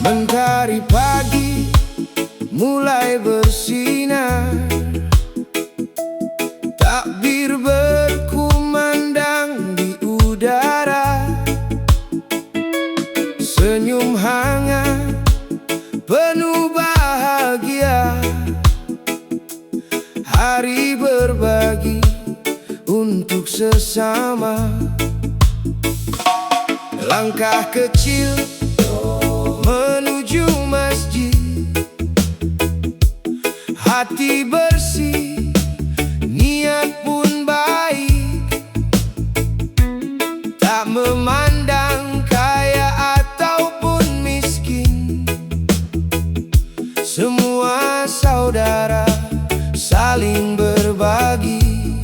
Mentari pagi mulai bersinar, takbir berkumandang di udara. Senyum hangat penuh bahagia, hari berbagi untuk sesama. Langkah kecil menuju masjid, hati bersih, niat pun baik. Tak memandang kaya ataupun miskin, semua saudara saling berbagi.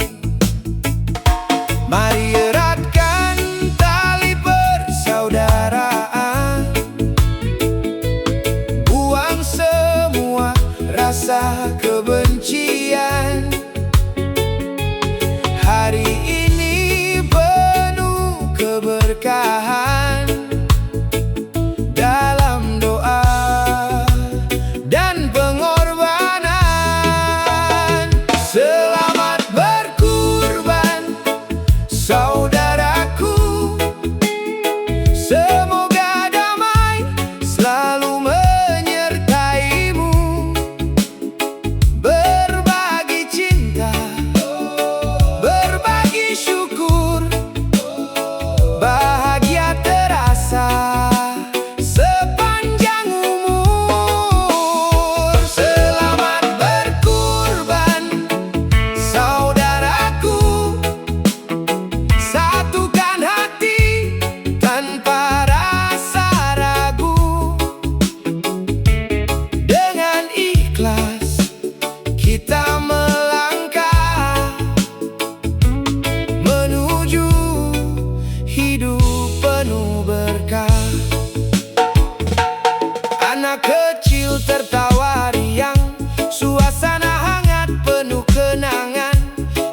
Mari eratkan tali persaudaraan, buang semua rasa kebencian. Hari ini penuh keberkahan, dalam doa dan pengorbanan. Selamat berkurban saudaraku, semoga damai selalu menyertaimu. Berbagi cinta, berbagi syukur, bahagia terasa sepanjang umur. Selamat berkurban saudaraku, satukan hati tanpa rasa ragu. Dengan ikhlas kita melangkah menuju hidup penuh berkah. Anak kecil tertawa riang, suasana hangat penuh kenangan.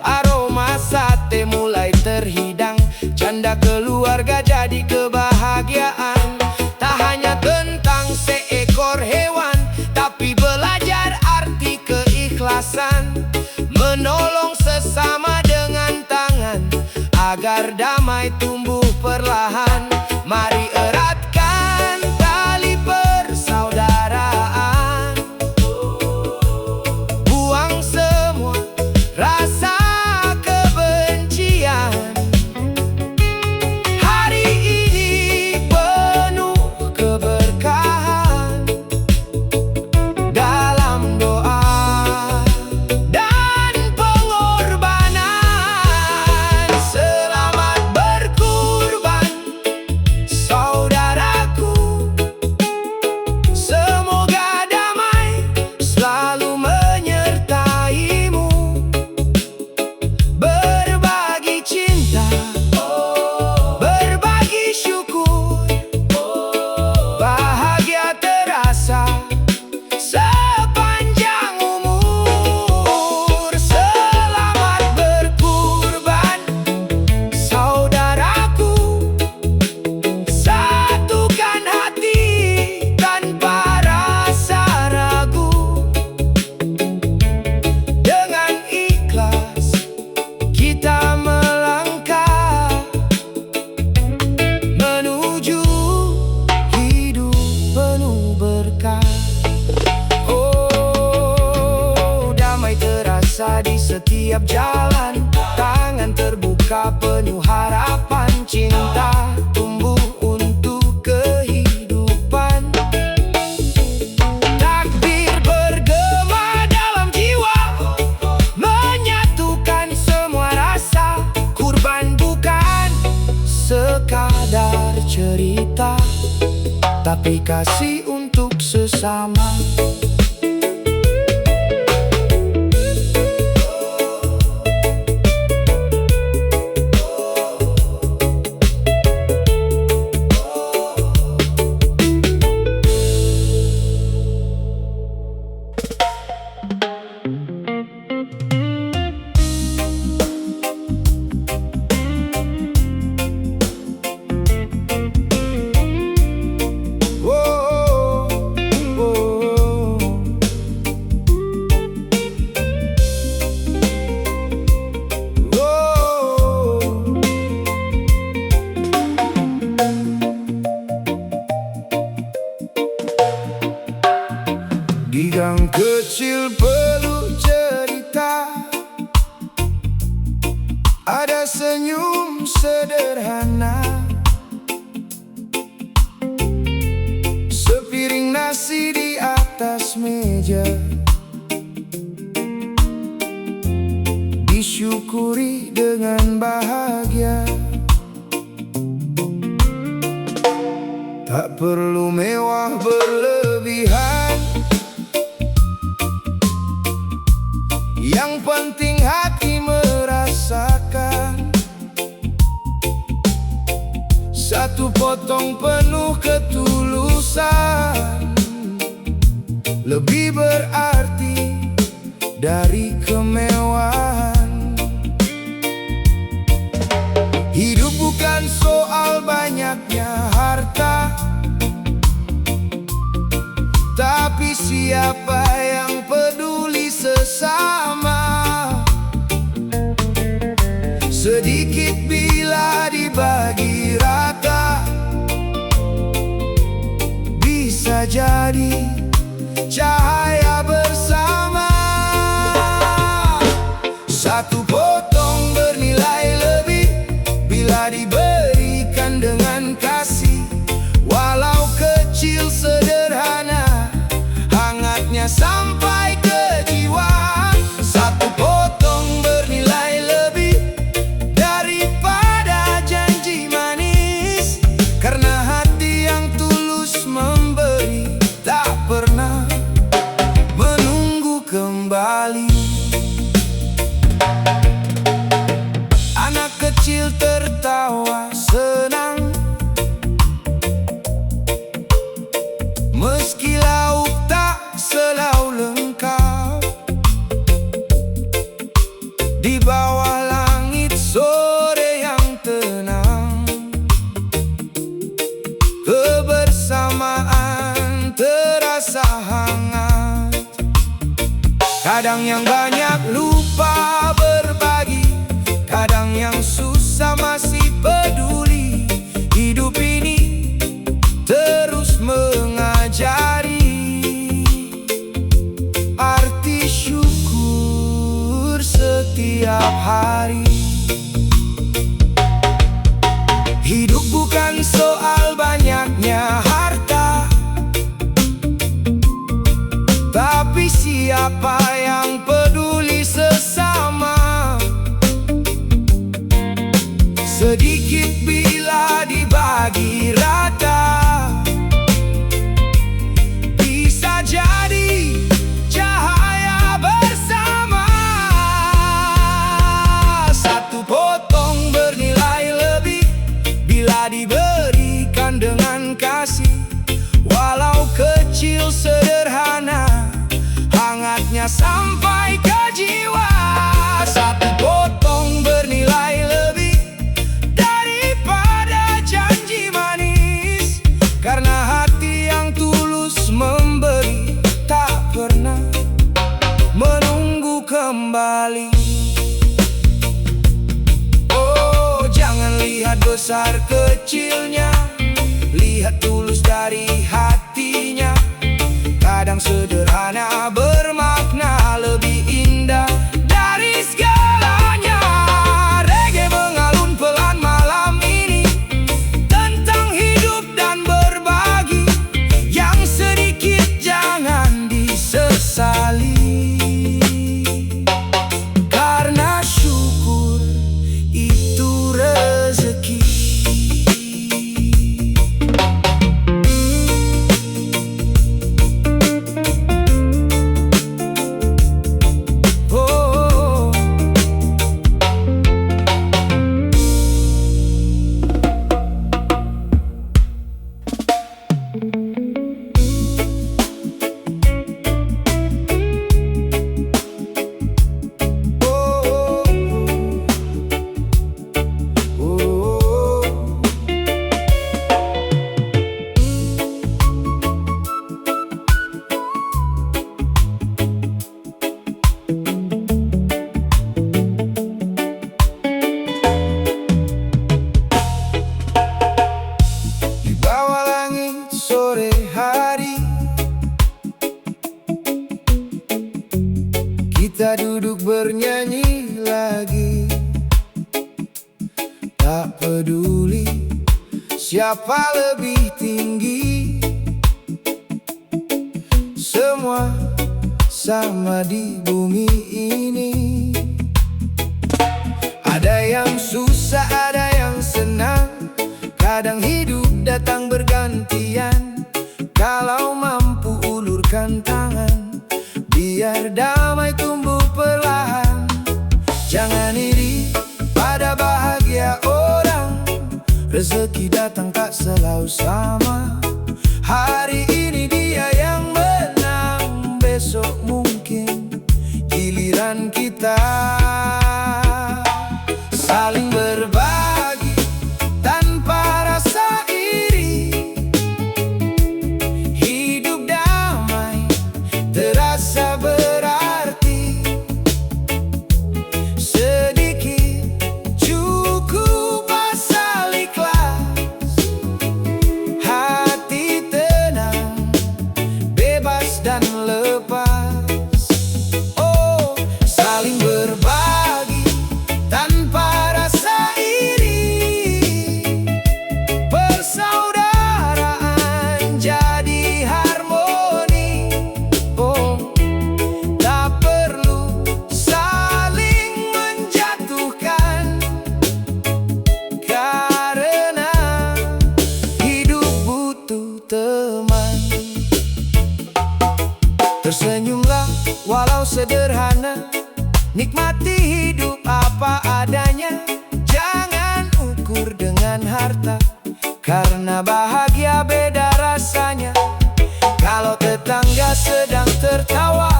Aroma sate mulai terhidang, canda keluarga jadi kebahagiaan. Tak hanya tentang seekor hewan, tapi belajar arti keikhlasan, menolong sesama dengan tangan agar damai tumbuh perlahan. Mari eratkan tali persaudaraan, buang semua rasa kebencian. Hari ini penuh keberkahan, dalam doa dan pengorbanan. Selamat berkurban saudaraku, semoga damai selalu menyertaimu. Berbagi cinta, berbagi syukur, bahagia terasa sepanjang umur. Selamat berkurban saudaraku, satukan hati tanpa rasa ragu. Dengan ikhlas kita melangkah menuju hidup penuh berkah. Oh, damai terasa di setiap jalan, tangan terbuka penuh harapan. Cinta tumbuh untuk kehidupan, takbir bergema dalam jiwa, menyatukan semua rasa. Kurban bukan sekadar cerita, tapi kasih untuk sesama. Di gang kecil penuh cerita, ada senyum sederhana, sepiring nasi di atas meja, disyukuri dengan bahagia. Tak perlu mewah berlebihan, yang penting hati merasakan. Satu potong penuh ketulusan lebih berarti dari kemewahan. Hidup bukan soal banyaknya harta, tapi siapa yang peduli sesama. Sedikit bila dibagi rata, bisa jadi cahaya bersama. Satu potong bernilai lebih bila diberikan dengan kasih, walau kecil sederhana, hangatnya sampai ke jiwa. Satu potong bernilai lebih daripada janji manis, karena hati yang tulus memberi tak pernah menunggu kembali. Anak kecil tertawa senang, meski lauk tak selalu lengkap. Di bawah langit sore yang tenang, kebersamaan terasa hangat. Kadang yang banyak lupa berbagi, kadang yang susah masih peduli. Hidup ini terus mengajari arti syukur setiap hari. Hidup bukan soal banyaknya harta, tapi siapa yang peduli sesama. Sedikit bila dibagi rata, bisa jadi cahaya bersama. Satu potong bernilai lebih bila diberikan dengan kasih, walau kecil sederhana, hangatnya sampai ke jiwa. Satu potong bernilai lebih daripada janji manis, karena hati yang tulus memberi tak pernah menunggu kembali. Oh, jangan lihat besar kecilnya, lihat tulus dari hatinya. Kadang sederhana bermakna lebih indah dari segalanya. Reggae mengalun pelan malam ini, tentang hidup dan berbagi. Yang sedikit jangan disesali, karena syukur itu rezeki. kita duduk bernyanyi lagi. Tak peduli siapa lebih tinggi, semua sama di bumi ini. Ada yang susah, ada yang senang, kadang hidup datang bergantian. Kalau mampu ulurkan tangan, biar damai tumbuh perlahan. Jangan iri pada bahagia orang, rezeki datang tak selalu sama. Hari ini dia yang menang, besok mungkin giliran kita. Saling berbagi tanpa rasa iri, hidup damai terasa berarti. Sedikit cukup asal ikhlas, hati tenang, bebas dan lepas. Oh, saling berbagi tanpa rasa iri, persaudaraan jadi harmoni. Oh, tak perlu saling menjatuhkan, karena hidup butuh teman. Tersenyumlah walau sederhana, nikmati hidup apa adanya. Jangan ukur dengan harta, karena bahagia beda rasanya. Kalau tetangga sedang tertawa,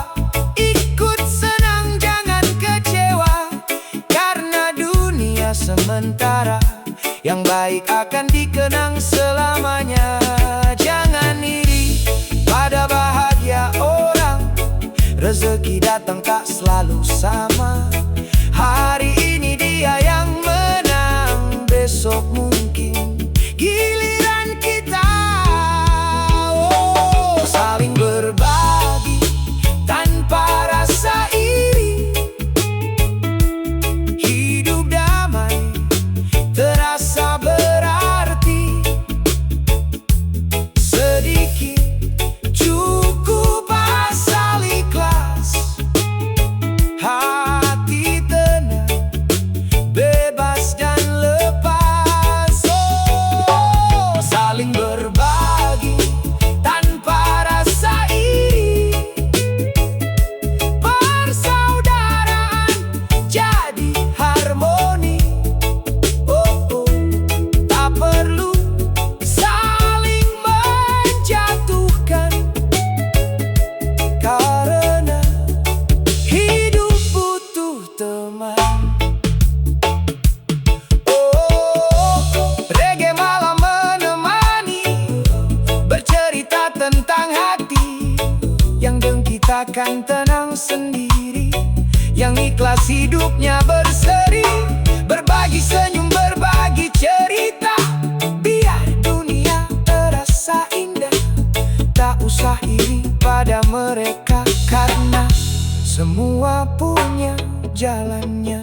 ikut senang jangan kecewa, karena dunia sementara, yang baik akan dikenang selamanya. Jangan iri pada bahagia orang, rezeki datang tak selalu sama. Hari ini dia yang menang, besok mungkin giliran kita. Oh, saling berbagi tanpa rasa iri, hidup damai terasa berarti. Sedikit cukup asal ikhlas, hati tenang, bebas dan lepas. Oh, saling berbagi tanpa rasa iri, persaudaraan jadi harmoni. Oh, oh, tak perlu saling menjatuhkan, karena hidup butuh teman. Oh, reggae malam menemani, bercerita tentang hati yang dengki takkan tenang sendiri, yang ikhlas hidupnya berseri, berbagi senyum, berbagi cerita, biar dunia terasa indah. Tak usah iri pada mereka, karena semua punya jalannya.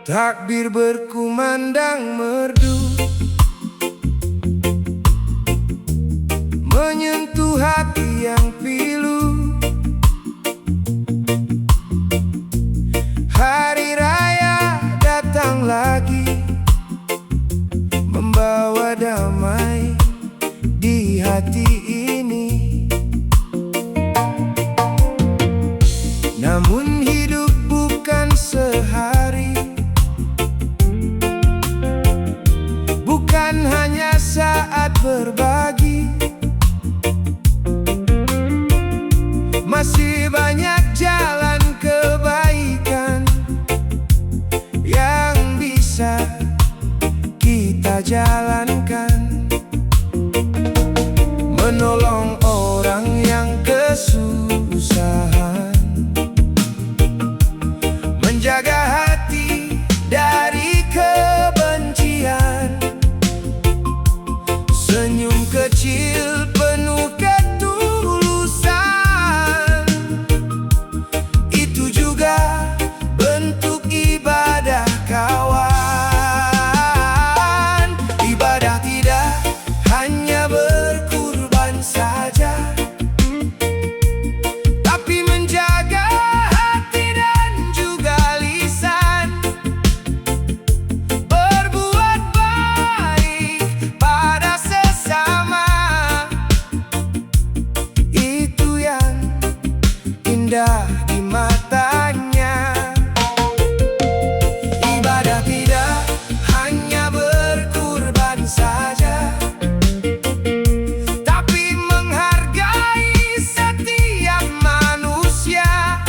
Takbir berkumandang merdu, menyentuh hati yang pilu. Hari raya datang lagi, membawa damai di hati ini. berbagi. Masih banyak jalan kebaikan yang bisa kita jalankan. Menolong orang yang kesusahan, menjaga hati dari kebencian, senyum kecil penuh ketulusan, itu juga bentuk ibadah kawan. Ibadah tidak hanya berkurban saja, tapi menjaga hati dan juga lisan. Berbuat baik pada sesama, itu yang indah di matanya. Ibadah tidak hanya berkurban saja, tapi menghargai setiap manusia.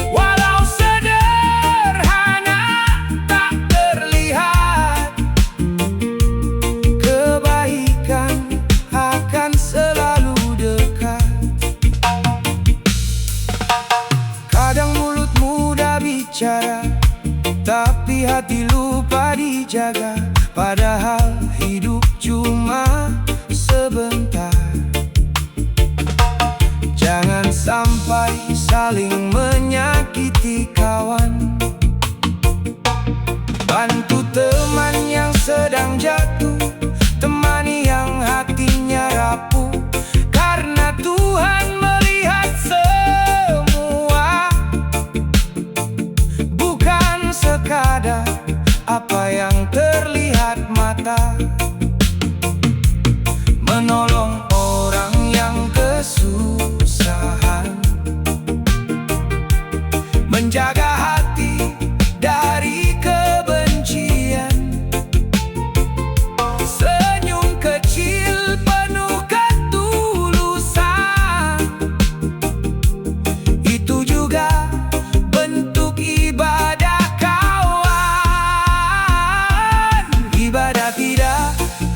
Walau sederhana tak terlihat, kebaikan akan selalu dekat. Kadang mulut mudah bicara, tapi hati lupa dijaga. Padahal hidup cuma sebentar. Jangan sampai saling menyakiti kawan. Bantu teman yang sedang jatuh, temani yang hatinya rapuh. Karena Tuhan melihat semua, bukan sekadar apa yang terlihat mata. Menolong orang yang kesusahan, menjaga hati dari kebencian, senyum kecil penuh ketulusan, itu juga bentuk ibadah kawan. Ibadah tidak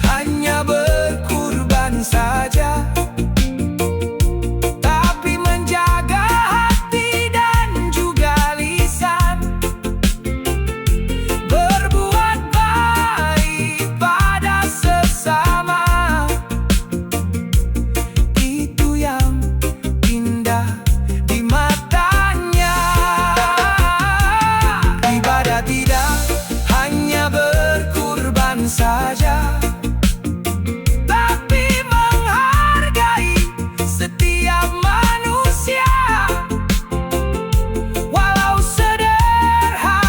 hanya berkurban saja, tapi menjaga hati dan juga lisan. Berbuat baik pada sesama, itu yang indah di matanya. Ibadah tidak hanya berkurban saja, tapi menghargai setiap manusia. Walau sederhana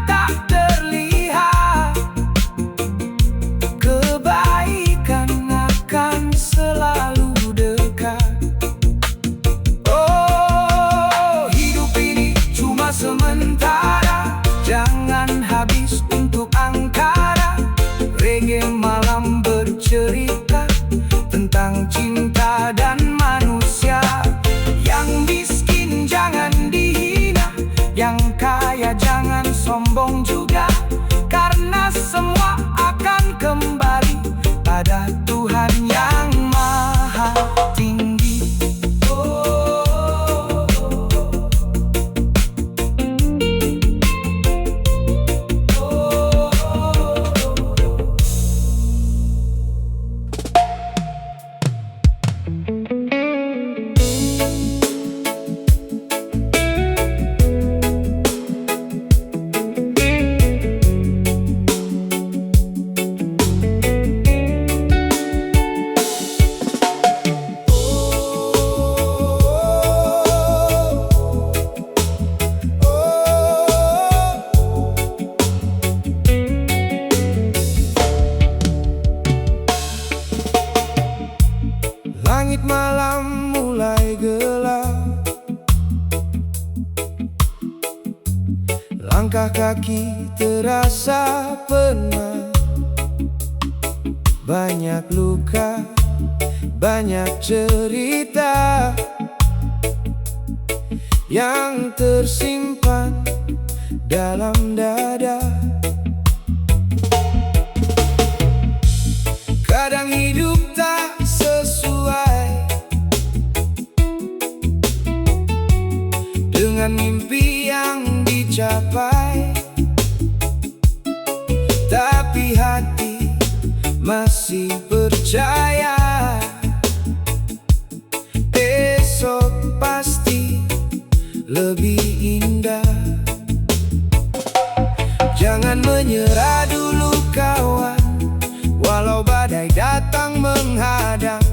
tak terlihat, kebaikan akan selalu dekat. Oh, hidup ini cuma sementara, jangan habis untuk angkara. Reggae malam bercerita tentang cinta dan manusia. Yang miskin jangan dihina, yang kaya jangan sombong juga. Karena semua akan kembali pada Tuhan yang Maha Tinggi. Langit malam mulai gelap, langkah kaki terasa penat. banyak luka, banyak cerita yang tersimpan dalam dada. Kadang hidup tak sesuai dengan mimpi yang dicapai, tapi hati masih percaya besok pasti lebih indah. Jangan menyerah dulu kawan, walau badai datang menghadang.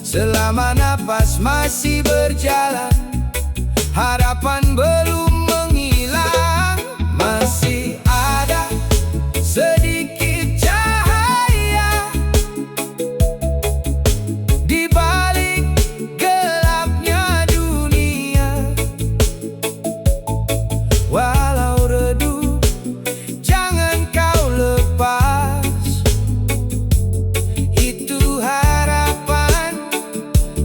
Selama napas masih berjalan, harapan belum menghilang. Masih ada sedikit cahaya di balik gelapnya dunia. Walau redup, jangan kau lepas. Itu harapan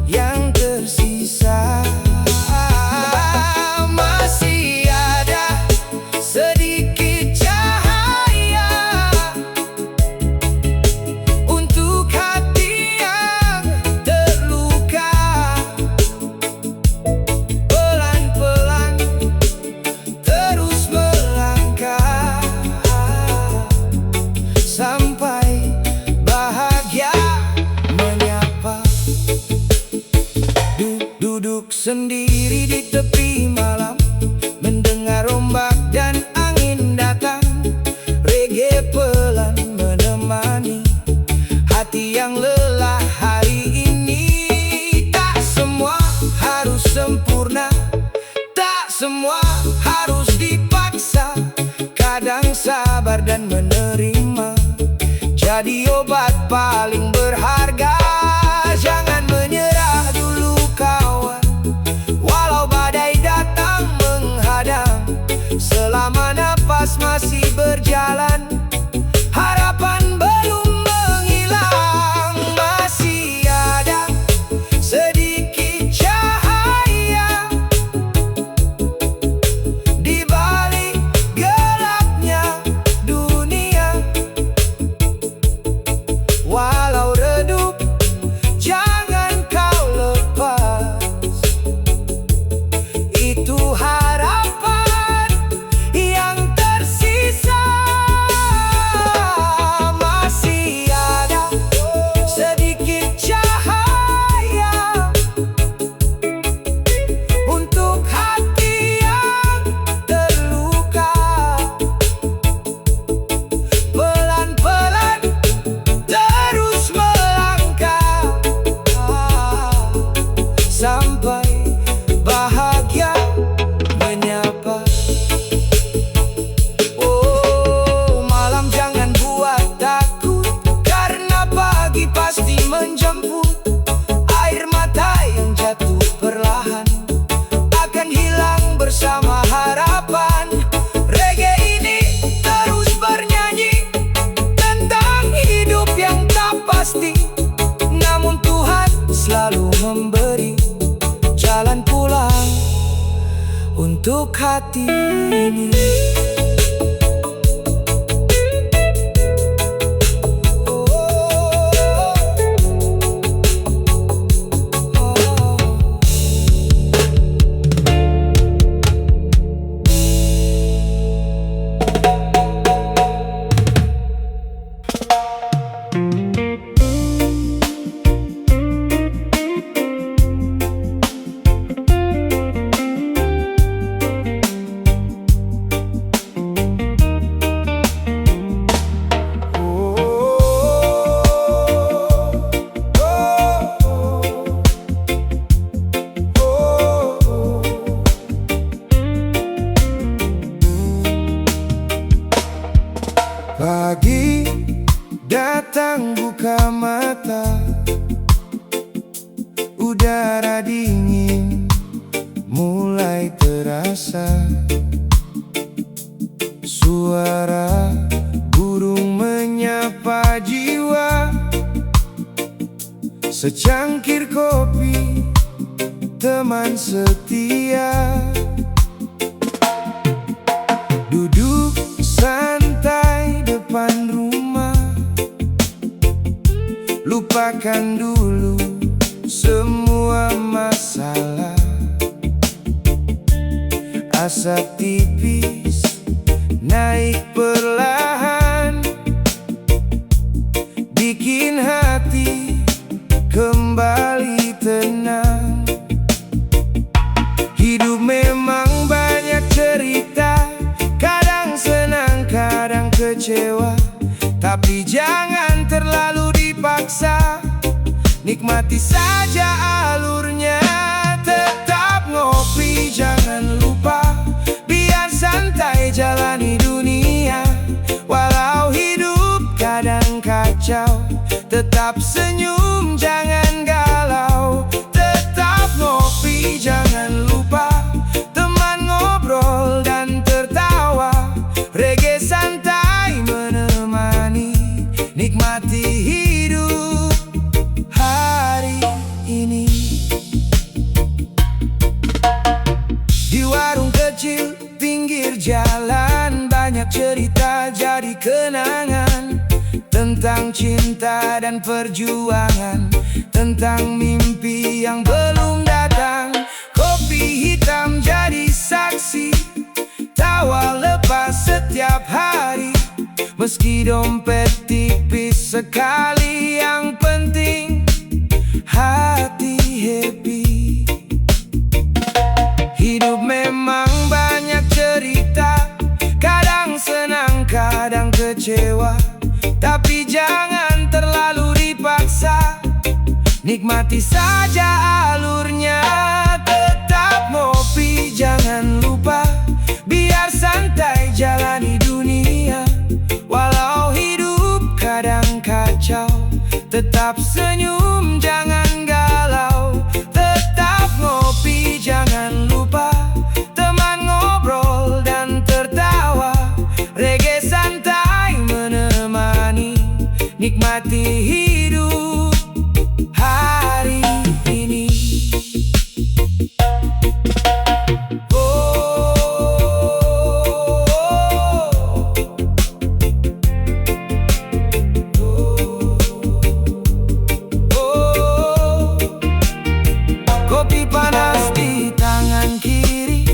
yang tersisa. Masih ada sedikit cahaya untuk hati yang terluka. Pelan-pelan terus melangkah sampai bahagia menyapa. Duduk sendiri di tepi malam, mendengar ombak dan angin datang. Reggae pelan menemani hati yang lelah hari ini. Tak semua harus sempurna, tak semua harus dipaksa. Kadang sabar dan menerima jadi obat paling berharga. Jangan menyerah dulu kawan, walau badai datang menghadang. Selama napas masih berjalan, harapan belum menghilang. Masih ada sedikit cahaya di balik gelapnya dunia. Walau redup, jangan kau lepas. Itu harapan yang tersisa. Masih ada sedikit cahaya untuk hati yang terluka. Pelan-pelan terus melangkah sampai bahagia menyapa. Oh, malam jangan buat takut, karena pagi pasti menjemput. Air mata yang jatuh perlahan akan hilang bersama harapan. Reggae ini terus bernyanyi tentang hidup yang tak pasti, namun Tuhan selalu memberi jalan pulang untuk hati ini. Pagi datang buka mata, udara dingin mulai terasa. Suara burung menyapa jiwa Secangkir kopi, teman setia. Duduk santai depan rumah, lupakan dulu semua masalah. Asap tipis naik perlahan, bikin hati kembali tenang. Hidup memang banyak cerita, kadang senang, kadang kecewa. Tapi jangan terlalu dipaksa, nikmati saja alurnya. Tetap ngopi, jangan lupa, biar santai jalani dunia. Walau hidup kadang kacau, tetap senyum, jangan galau. Tetap ngopi, jangan lupa, teman ngobrol dan tertawa. Reggae santai menemani, nikmati hidup hari ini. Di warung kecil pinggir jalan, banyak cerita jadi kenangan. Tentang cinta dan perjuangan, tentang mimpi yang belum datang. Kopi hitam jadi saksi, tawa lepas setiap hari. Meski dompet tipis sekali, yang penting hati happy. Hidup memang banyak cerita, kadang senang, kadang kecewa. Tapi jangan terlalu dipaksa, nikmati saja alurnya. Tetap ngopi, jangan lupa, biar santai jalani dunia. Walau hidup kadang kacau, tetap senyum, jangan galau. Tetap ngopi, jangan lupa, teman ngobrol dan tertawa. Reggae santai menemani, nikmati hidup hari ini. Kopi panas di tangan kiri,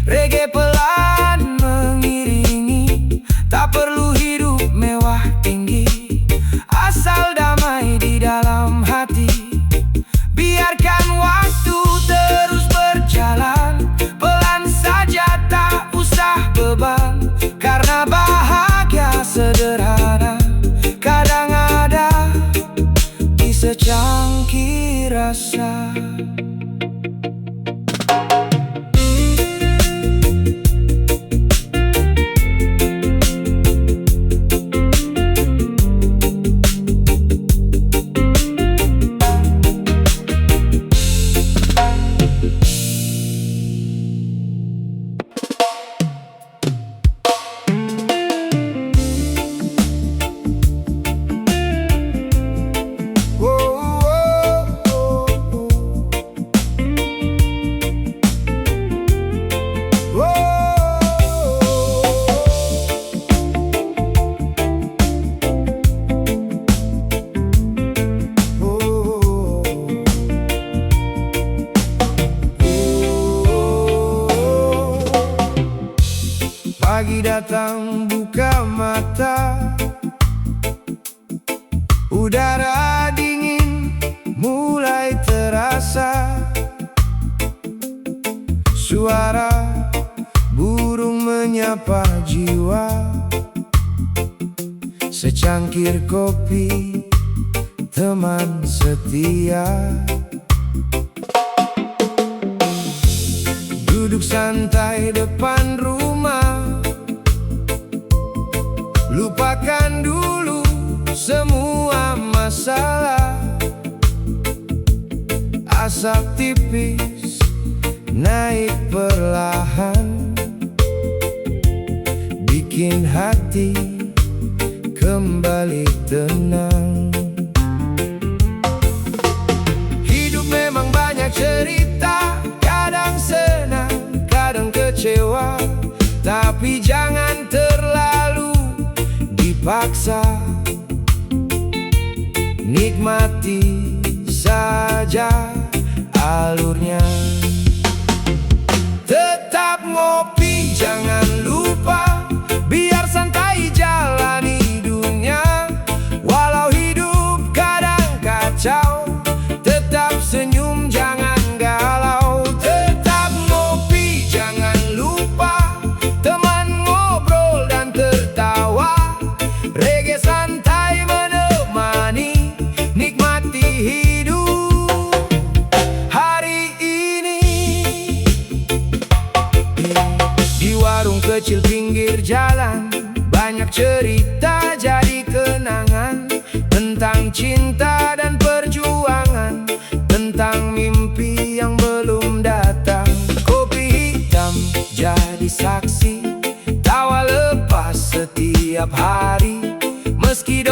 reggae pelan mengiringi. Tak perlu hidup mewah tinggi, asal damai di dalam hati. Biarkan waktu terus berjalan, pelan saja, tak usah beban. Karena bahagia sederhana, kadang ada di secangkir rasa. Pagi datang, buka mata, udara dingin mulai terasa. Suara burung menyapa jiwa. Secangkir kopi, teman setia. Duduk santai depan rumah, lupakan dulu semua masalah. Asap tipis naik perlahan, bikin hati kembali tenang. tapi jangan terlalu dipaksa. Nikmati saja alurnya. Tetap ngopi, jangan lupa, biar santai jalani dunia. Walau hidup kadang kacau, tetap senyum, jangan galau. Tetap ngopi, jangan lupa, teman ngobrol dan tertawa. Reggae santai menemani, nikmati hidup hari ini. Di warung kecil pinggir jalan, banyak cerita jadi kenangan, tentang cinta dan perjuangan, tentang mimpi yang belum datang. Kopi hitam jadi saksi, tawa lepas setiap hari. Meski